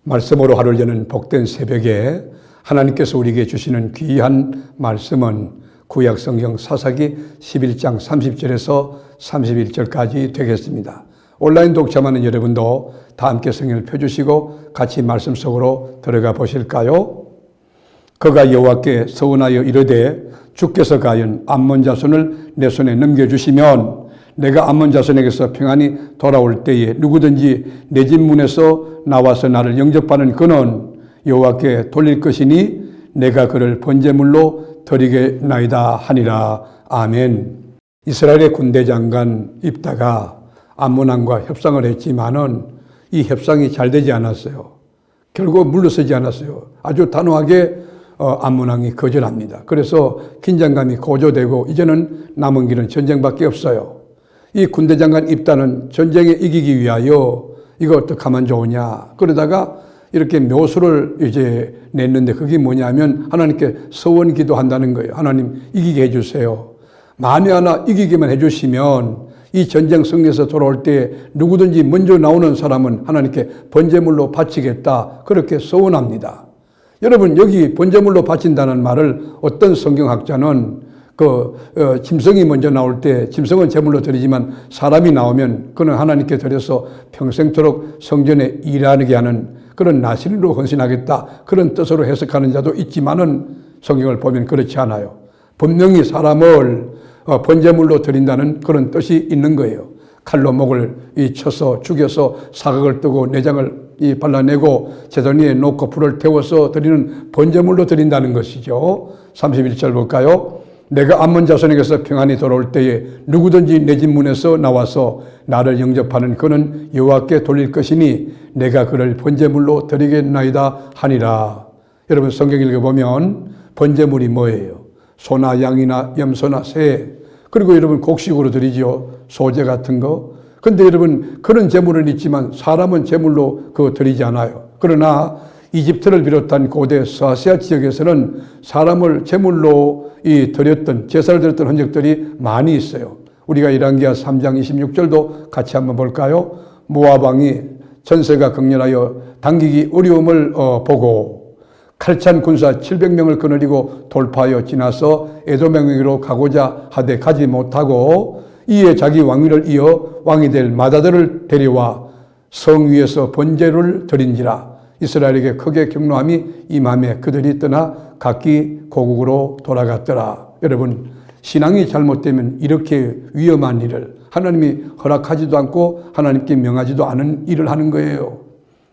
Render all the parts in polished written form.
말씀으로 하루를 여는 복된 새벽에 하나님께서 우리에게 주시는 귀한 말씀은 구약성경 사사기 11장 30절에서 31절까지 되겠습니다. 온라인 독자만은 여러분도 다 함께 성경을 펴주시고 같이 말씀 속으로 들어가 보실까요? 그가 여호와께 서원하여 이르되 주께서 가연 암몬 자손을 내 손에 넘겨주시면 내가 암몬 자손에게서 평안히 돌아올 때에 누구든지 내 집 문에서 나와서 나를 영접하는 그는 여호와께 돌릴 것이니 내가 그를 번제물로 드리겠나이다 하니라. 아멘. 이스라엘의 군대 장관 입다가 암몬 왕과 협상을 했지만은 이 협상이 잘 되지 않았어요. 결국 물러서지 않았어요. 아주 단호하게 암몬 왕이 거절합니다. 그래서 긴장감이 고조되고 이제는 남은 길은 전쟁밖에 없어요. 이 군대 장관 입다는 전쟁에 이기기 위하여 이거 어떻게 하면 좋으냐. 그러다가 이렇게 묘수를 이제 냈는데 그게 뭐냐면 하나님께 서원 기도한다는 거예요. 하나님 이기게 해주세요. 만에 하나 이기게만 해주시면 이 전쟁 승리에서 돌아올 때 누구든지 먼저 나오는 사람은 하나님께 번제물로 바치겠다. 그렇게 서원합니다. 여러분 여기 번제물로 바친다는 말을 어떤 성경학자는 짐승이 먼저 나올 때 짐승은 제물로 드리지만 사람이 나오면 그는 하나님께 드려서 평생토록 성전에 일하게 하는 그런 나시린으로 헌신하겠다. 그런 뜻으로 해석하는 자도 있지만은 성경을 보면 그렇지 않아요. 분명히 사람을 번제물로 드린다는 그런 뜻이 있는 거예요. 칼로 목을 쳐서 죽여서 사각을 뜨고 내장을 발라내고 제단 위에 놓고 불을 태워서 드리는 번제물로 드린다는 것이죠. 31절 볼까요? 내가 암몬 자손에게서 평안히 돌아올 때에 누구든지 내 집 문에서 나와서 나를 영접하는 그는 여호와께 돌릴 것이니 내가 그를 번제물로 드리겠나이다 하니라. 여러분 성경 읽어보면 번제물이 뭐예요? 소나 양이나 염소나 새, 그리고 여러분 곡식으로 드리죠. 소제 같은 거. 근데 여러분 그런 제물은 있지만 사람은 제물로 그거 드리지 않아요. 그러나 이집트를 비롯한 고대 서아시아 지역에서는 사람을 제물로 드렸던, 제사를 드렸던 흔적들이 많이 있어요. 우리가 열왕기하 3장 26절도 같이 한번 볼까요? 모압 왕이 전세가 극렬하여 당기기 어려움을 보고 칼찬 군사 700명을 거느리고 돌파하여 지나서 에돔에게로 가고자 하되 가지 못하고 이에 자기 왕위를 이어 왕이 될 마다들을 데려와 성 위에서 번제를 드린지라. 이스라엘에게 크게 경노함이 임함에 그들이 떠나 각기 고국으로 돌아갔더라. 여러분 신앙이 잘못되면 이렇게 위험한 일을 하나님이 허락하지도 않고 하나님께 명하지도 않은 일을 하는 거예요.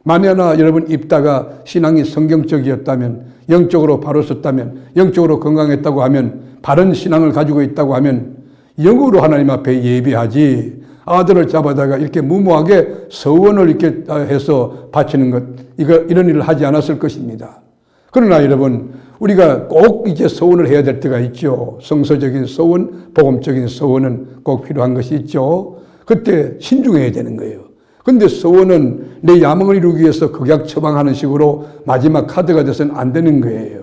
만에 하나 여러분 입다가 신앙이 성경적이었다면, 영적으로 바로 섰다면, 영적으로 건강했다고 하면, 바른 신앙을 가지고 있다고 하면 영으로 하나님 앞에 예배하지 아들을 잡아다가 이렇게 무모하게 서원을 이렇게 해서 바치는 것, 이런 일을 하지 않았을 것입니다. 그러나 여러분, 우리가 꼭 이제 서원을 해야 될 때가 있죠. 성서적인 서원, 복음적인 서원은 꼭 필요한 것이 있죠. 그때 신중해야 되는 거예요. 근데 서원은 내 야망을 이루기 위해서 극약 처방하는 식으로 마지막 카드가 돼서는 안 되는 거예요.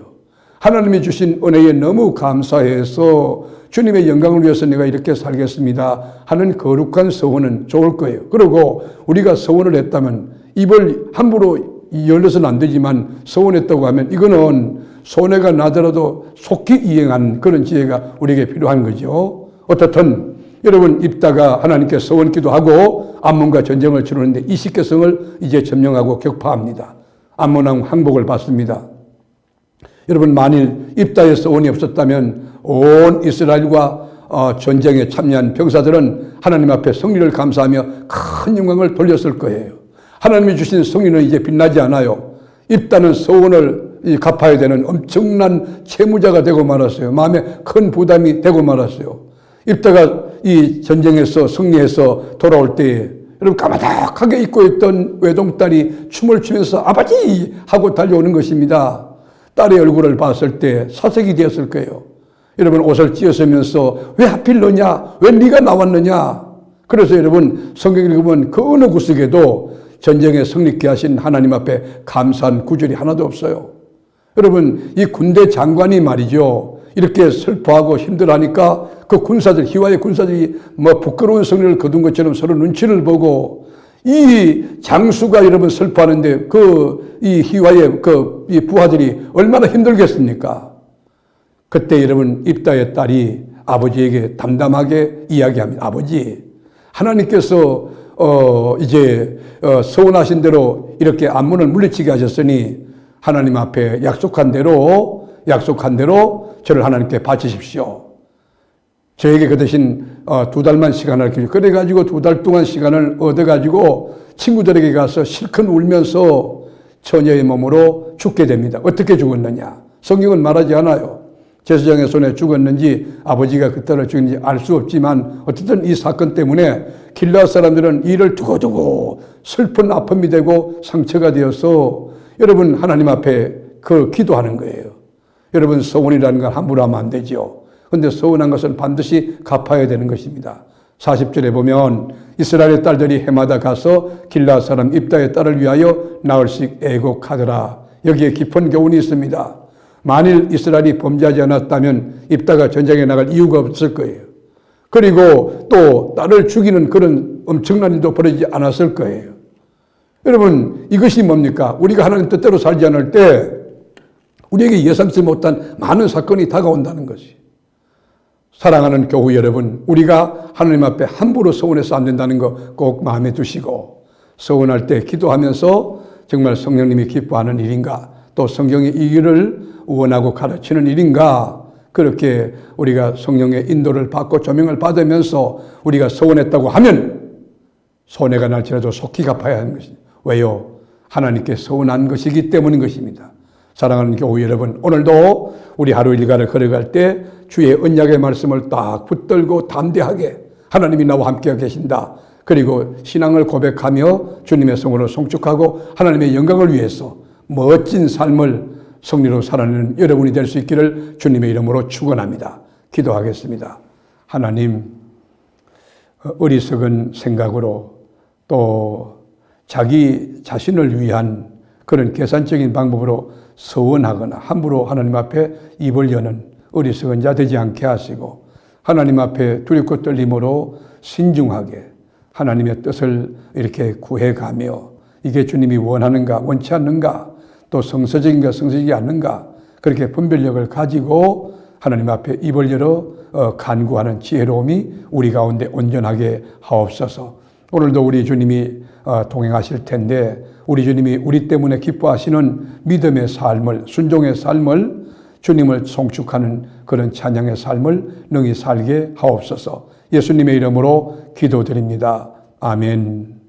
하나님이 주신 은혜에 너무 감사해서 주님의 영광을 위해서 내가 이렇게 살겠습니다 하는 거룩한 서원은 좋을 거예요. 그리고 우리가 서원을 했다면 입을 함부로 열려서는 안 되지만 서원했다고 하면 이거는 손해가 나더라도 속히 이행한 그런 지혜가 우리에게 필요한 거죠. 어떻든 여러분 입다가 하나님께 서원 기도하고 암몬과 전쟁을 치르는데 20개성을 이제 점령하고 격파합니다. 암몬 왕 항복을 받습니다. 여러분 만일 입다의 서원이 없었다면 온 이스라엘과 전쟁에 참여한 병사들은 하나님 앞에 승리를 감사하며 큰 영광을 돌렸을 거예요. 하나님이 주신 승리는 이제 빛나지 않아요. 입다는 서원을 갚아야 되는 엄청난 채무자가 되고 말았어요. 마음에 큰 부담이 되고 말았어요. 입다가 이 전쟁에서 승리해서 돌아올 때에 여러분 까마득하게 입고 있던 외동딸이 춤을 추면서 아버지 하고 달려오는 것입니다. 딸의 얼굴을 봤을 때 사색이 되었을 거예요. 여러분 옷을 찢었으면서 왜 하필 너냐? 왜 네가 나왔느냐? 그래서 여러분 성경 읽으면 그 어느 구석에도 전쟁에 승리케 하신 하나님 앞에 감사한 구절이 하나도 없어요. 여러분 이 군대 장관이 말이죠. 이렇게 슬퍼하고 힘들어하니까 그 군사들, 희화의 군사들이 부끄러운 승리를 거둔 것처럼 서로 눈치를 보고 이 장수가 여러분 슬퍼하는데 이 희화의 이 부하들이 얼마나 힘들겠습니까? 그때 여러분 입다의 딸이 아버지에게 담담하게 이야기합니다. 아버지, 하나님께서 이제 서원하신 대로 이렇게 암몬을 물리치게 하셨으니 하나님 앞에 약속한 대로 저를 하나님께 바치십시오. 저에게 그 대신 2달만 시간을 주십시오. 그래가지고 2달 동안 시간을 얻어가지고 친구들에게 가서 실컷 울면서 처녀의 몸으로 죽게 됩니다. 어떻게 죽었느냐? 성경은 말하지 않아요. 제사장의 손에 죽었는지 아버지가 그때를 죽였는지 알 수 없지만 어쨌든 이 사건 때문에 길르앗 사람들은 이를 두고두고 슬픈 아픔이 되고 상처가 되어서 여러분 하나님 앞에 기도하는 거예요. 여러분 서원이라는 건 함부로 하면 안 되죠. 그런데 서원한 것은 반드시 갚아야 되는 것입니다. 40절에 보면 이스라엘의 딸들이 해마다 가서 길르앗 사람 입다의 딸을 위하여 나흘씩 애곡하더라. 여기에 깊은 교훈이 있습니다. 만일 이스라엘이 범죄하지 않았다면 입다가 전쟁에 나갈 이유가 없을 거예요. 그리고 또 딸을 죽이는 그런 엄청난 일도 벌어지지 않았을 거예요. 여러분 이것이 뭡니까? 우리가 하나님 뜻대로 살지 않을 때 우리에게 예상치 못한 많은 사건이 다가온다는 것이. 사랑하는 교우 여러분, 우리가 하나님 앞에 함부로 서원해서 안 된다는 거 꼭 마음에 두시고 서원할 때 기도하면서 정말 성령님이 기뻐하는 일인가, 또 성경이 이 일을 원하고 가르치는 일인가, 그렇게 우리가 성령의 인도를 받고 조명을 받으면서 우리가 서원했다고 하면 손해가 날지라도 속히 갚아야 하는 것입니다. 왜요? 하나님께 서원한 것이기 때문인 것입니다. 사랑하는 교우 여러분, 오늘도 우리 하루 일과를 걸어갈 때 주의 언약의 말씀을 딱 붙들고 담대하게 하나님이 나와 함께 계신다. 그리고 신앙을 고백하며 주님의 성으로 송축하고 하나님의 영광을 위해서 멋진 삶을 승리로 살아내는 여러분이 될 수 있기를 주님의 이름으로 축원합니다. 기도하겠습니다. 하나님, 어리석은 생각으로 또 자기 자신을 위한 그런 계산적인 방법으로 서원하거나 함부로 하나님 앞에 입을 여는 어리석은 자 되지 않게 하시고 하나님 앞에 두렵고 떨림으로 신중하게 하나님의 뜻을 이렇게 구해가며 이게 주님이 원하는가 원치 않는가, 또 성서적인가 성서적이지 않는가, 그렇게 분별력을 가지고 하나님 앞에 입을 열어 간구하는 지혜로움이 우리 가운데 온전하게 하옵소서. 오늘도 우리 주님이 동행하실 텐데 우리 주님이 우리 때문에 기뻐하시는 믿음의 삶을, 순종의 삶을, 주님을 송축하는 그런 찬양의 삶을 능히 살게 하옵소서. 예수님의 이름으로 기도드립니다. 아멘.